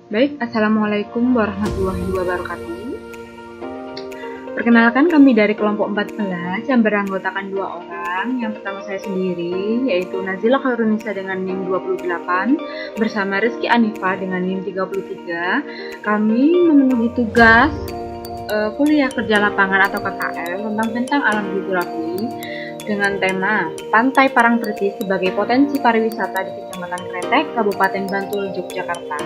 Baik, Assalamualaikum warahmatullahi wabarakatuh. Perkenalkan, kami dari kelompok 14 yang beranggotakan 2 orang. Yang pertama saya sendiri, yaitu Nazila Khairunisa dengan NIM 28 bersama Rizky Anifa dengan NIM 33. Kami memenuhi tugas kuliah kerja lapangan atau KKL tentang alam geografi dengan tema Pantai Parangtritis sebagai potensi pariwisata di Kecamatan Kretek, Kabupaten Bantul, Yogyakarta.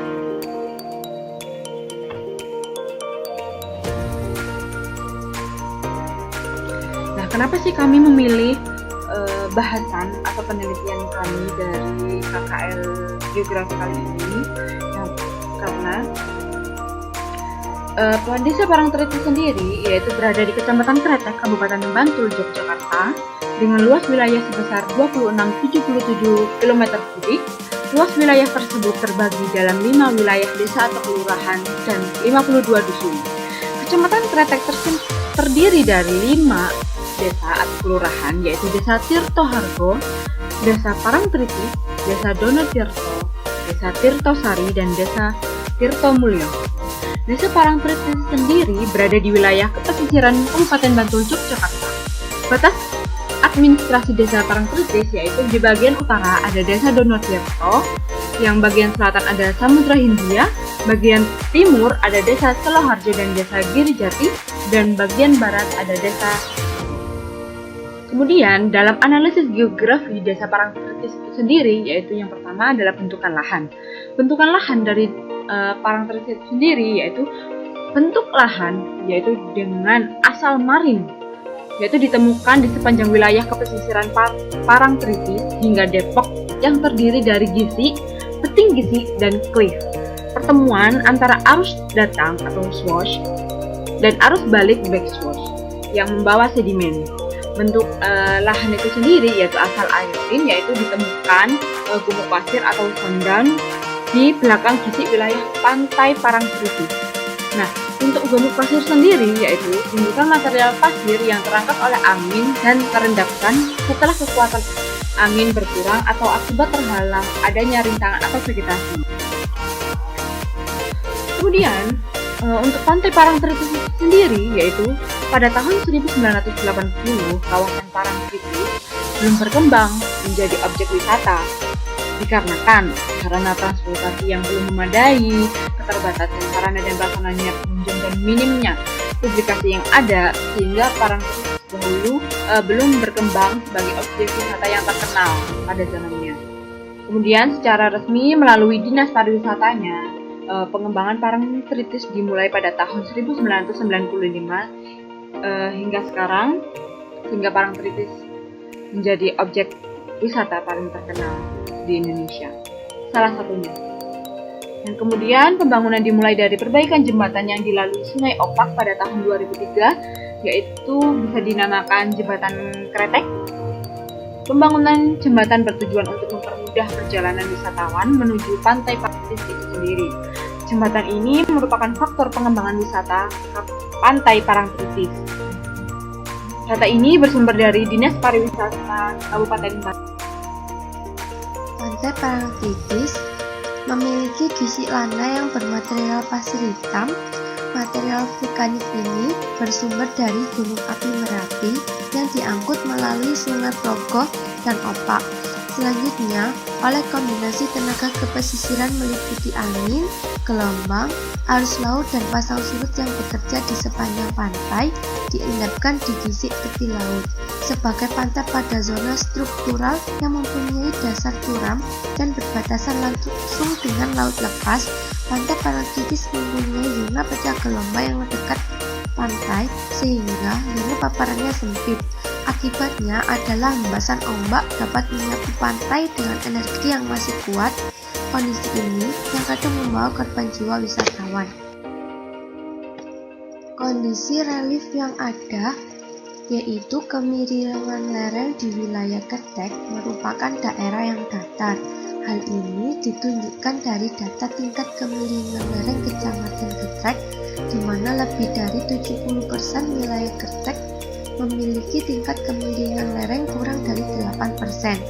Nah, kenapa sih kami memilih bahasan atau penelitian kami dari KKL Geografi kali ini? Nah, karena Desa Parangtritis sendiri yaitu berada di Kecamatan Kretek, Kabupaten Bantul, Yogyakarta dengan luas wilayah sebesar 2677 km². Luas wilayah tersebut terbagi dalam 5 wilayah desa atau kelurahan dan 52 dusun. Kecamatan Kretek terdiri dari 5 desa atau kelurahan, yaitu Desa Tirtohargo, Desa Parangtritis, Desa Donotirto, Desa Tirtosari, dan Desa Tirtomulyo. Desa Parangtritis sendiri berada di wilayah pesisiran Kabupaten Bantul, Yogyakarta. Batas administrasi Desa Parangtritis yaitu di bagian utara ada Desa Donotirto, yang bagian selatan ada Samudra Hindia, bagian timur ada Desa Seloharjo dan Desa Girijati, dan bagian barat ada Desa. Kemudian dalam analisis geografi Desa Parangtritis itu sendiri, yaitu yang pertama adalah bentukan lahan. Bentukan lahan dari Parangtritis itu sendiri yaitu bentuk lahan yaitu dengan asal marin, yaitu ditemukan di sepanjang wilayah kepesisiran Parangtritis hingga Depok yang terdiri dari gisi, peting gisi, dan cliff. Pertemuan antara arus datang atau swash dan arus balik backswash yang membawa sedimen. Bentuk lahan itu sendiri yaitu asal aerin, yaitu ditemukan gumuk pasir atau sondan di belakang gisi wilayah pantai Parangtritis. Nah, untuk gumuk pasir sendiri yaitu gundukan material pasir yang terangkat oleh angin dan terendapkan setelah kekuatan angin berkurang atau akibat terhalang adanya rintangan atau vegetasi. Kemudian untuk pantai Parangtritis sendiri yaitu pada tahun 1980 kawasan Parangtritis belum berkembang menjadi objek wisata dikarenakan sarana transportasi yang belum memadai, keterbatasan sarana dan prasarananya pengunjung, dan minimnya publikasi yang ada sehingga Parangtritis dahulu belum berkembang sebagai objek wisata yang terkenal pada zamannya. Kemudian secara resmi melalui Dinas Pariwisatanya, pengembangan Parangtritis dimulai pada tahun 1995 hingga sekarang, sehingga Parangtritis menjadi objek wisata paling terkenal di Indonesia, salah satunya. Dan kemudian pembangunan dimulai dari perbaikan jembatan yang dilalui Sungai Opak pada tahun 2003, yaitu bisa dinamakan Jembatan Kretek. Pembangunan jembatan bertujuan untuk mempermudah perjalanan wisatawan menuju pantai Parangtritis itu sendiri. Jembatan ini merupakan faktor pengembangan wisata pantai Parangtritis. Data ini bersumber dari Dinas Pariwisata Kabupaten Bantul. Pantai Parangtritis memiliki gisi lana yang bermaterial pasir hitam. Material vulkanik ini bersumber dari Gunung Api Merapi yang diangkut melalui Sungai Progo dan Opak. Selanjutnya, oleh kombinasi tenaga kepesisiran meliputi angin, gelombang, arus laut, dan pasang surut yang bekerja di sepanjang pantai, diendapkan di gisi tepi laut. Sebagai pantai pada zona struktural yang mempunyai dasar curam dan berbatasan langsung dengan laut lepas, pantai Parangtritis mempunyai zona pecah gelombang yang dekat pantai sehingga zona paparannya sempit. Akibatnya adalah hembasan ombak dapat menyapu pantai dengan energi yang masih kuat. Kondisi ini yang kadang membawa korban jiwa wisatawan. Kondisi relief yang ada yaitu kemiringan lereng di wilayah Kretek merupakan daerah yang datar. Hal ini ditunjukkan dari data tingkat kemiringan lereng Kecamatan Kretek, di mana lebih dari 70% wilayah Kretek memiliki tingkat kemiringan lereng kurang dari 8%.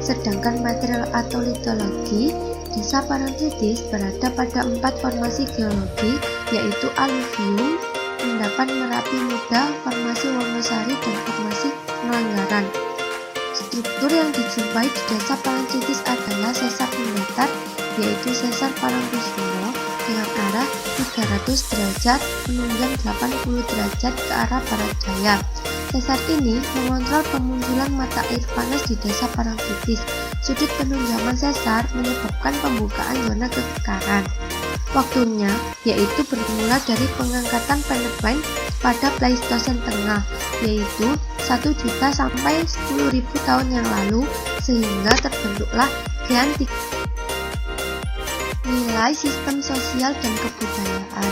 Sedangkan material atau litologi Desa Parangtritis berada pada 4 formasi geologi, yaitu aluvium, endapan Merapi Muda, formasi Wonosari, dan formasi Penanggaran. Struktur yang dijumpai di Desa Parangtritis adalah sesar mendatar, yaitu sesar Parangkusumo dengan arah 300 derajat menunjang 80 derajat ke arah barat daya. Sesar ini mengontrol pemunculan mata air panas di Desa Parangtritis. Sudut penunjaman sesar menyebabkan pembukaan zona kekekaran. Waktunya yaitu bermula dari pengangkatan peneplain pada Pleistosen Tengah, yaitu 1 juta sampai 10.000 tahun yang lalu, sehingga terbentuklah Geantik. Nilai sistem sosial dan kebudayaan.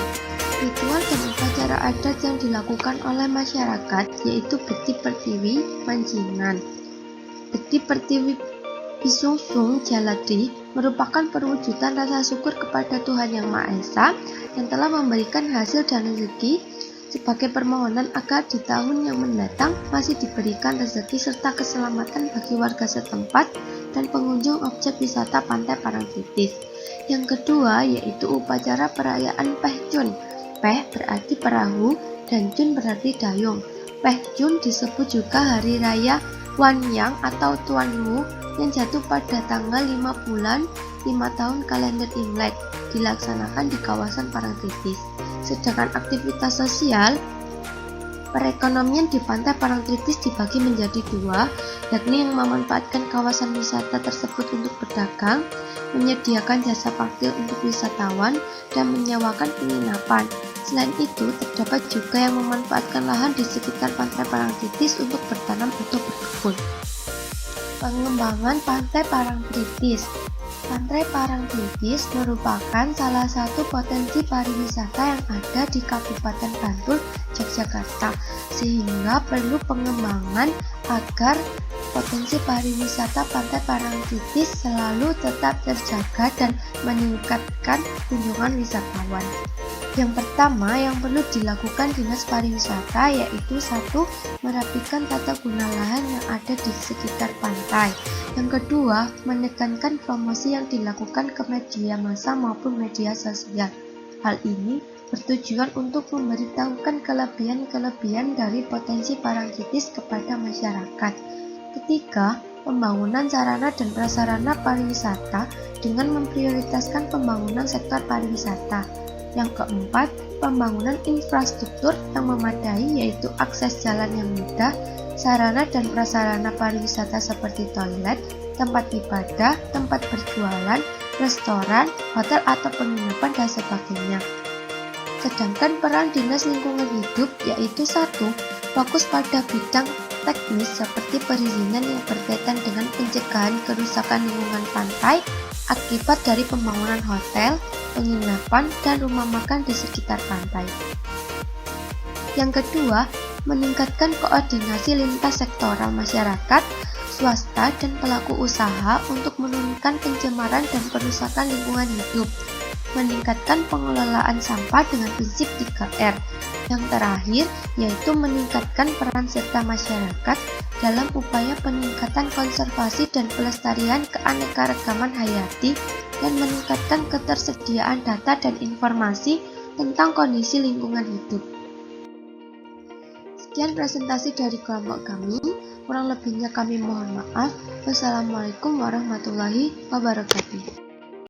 Ritual dan upacara adat yang dilakukan oleh masyarakat yaitu Beti Pertiwi Mancingan. Beti Pertiwi Pisungsung Jaladi merupakan perwujudan rasa syukur kepada Tuhan Yang Maha Esa yang telah memberikan hasil dan rezeki sebagai permohonan agar di tahun yang mendatang masih diberikan rezeki serta keselamatan bagi warga setempat dan pengunjung objek wisata Pantai Parangtritis. Yang kedua yaitu upacara perayaan Peh Chun. Peh berarti perahu dan Chun berarti dayung. Peh Chun disebut juga Hari Raya Wan Yang atau Tuan Mu yang jatuh pada tanggal 5 bulan 5 tahun kalender Imlek, dilaksanakan di kawasan Parangtritis. Sedangkan aktivitas sosial perekonomian di Pantai Parangtritis dibagi menjadi 2, yakni yang memanfaatkan kawasan wisata tersebut untuk berdagang, menyediakan jasa parkir untuk wisatawan, dan menyewakan penginapan. Selain itu, terdapat juga yang memanfaatkan lahan di sekitar Pantai Parangtritis untuk bertanam atau berkebun. Pengembangan Pantai Parangtritis. Pantai Parangtritis merupakan salah satu potensi pariwisata yang ada di Kabupaten Bantul, Yogyakarta, sehingga perlu pengembangan agar potensi pariwisata Pantai Parangtritis selalu tetap terjaga dan meningkatkan kunjungan wisatawan. Yang pertama yang perlu dilakukan Dinas Pariwisata yaitu 1. Merapikan tata guna lahan yang ada di sekitar pantai. Yang kedua, menekankan promosi yang dilakukan ke media massa maupun media sosial. Hal ini bertujuan untuk memberitahukan kelebihan-kelebihan dari potensi Parangtritis kepada masyarakat. Ketiga, pembangunan sarana dan prasarana pariwisata dengan memprioritaskan pembangunan sektor pariwisata. Yang keempat, pembangunan infrastruktur yang memadai yaitu akses jalan yang mudah, sarana dan prasarana pariwisata seperti toilet, tempat ibadah, tempat berjualan, restoran, hotel atau penginapan dan sebagainya. Sedangkan peran Dinas Lingkungan Hidup yaitu 1. Fokus pada bidang teknis seperti perizinan yang berkaitan dengan pencegahan kerusakan lingkungan pantai akibat dari pembangunan hotel, penginapan, dan rumah makan di sekitar pantai. Yang kedua, meningkatkan koordinasi lintas sektoral masyarakat, swasta, dan pelaku usaha untuk menurunkan pencemaran dan perusakan lingkungan hidup. Meningkatkan pengelolaan sampah dengan prinsip 3R. Yang terakhir, yaitu meningkatkan peran serta masyarakat dalam upaya peningkatan konservasi dan pelestarian keanekaragaman hayati dan meningkatkan ketersediaan data dan informasi tentang kondisi lingkungan hidup. Sekian presentasi dari kelompok kami, kurang lebihnya kami mohon maaf. Wassalamualaikum warahmatullahi wabarakatuh.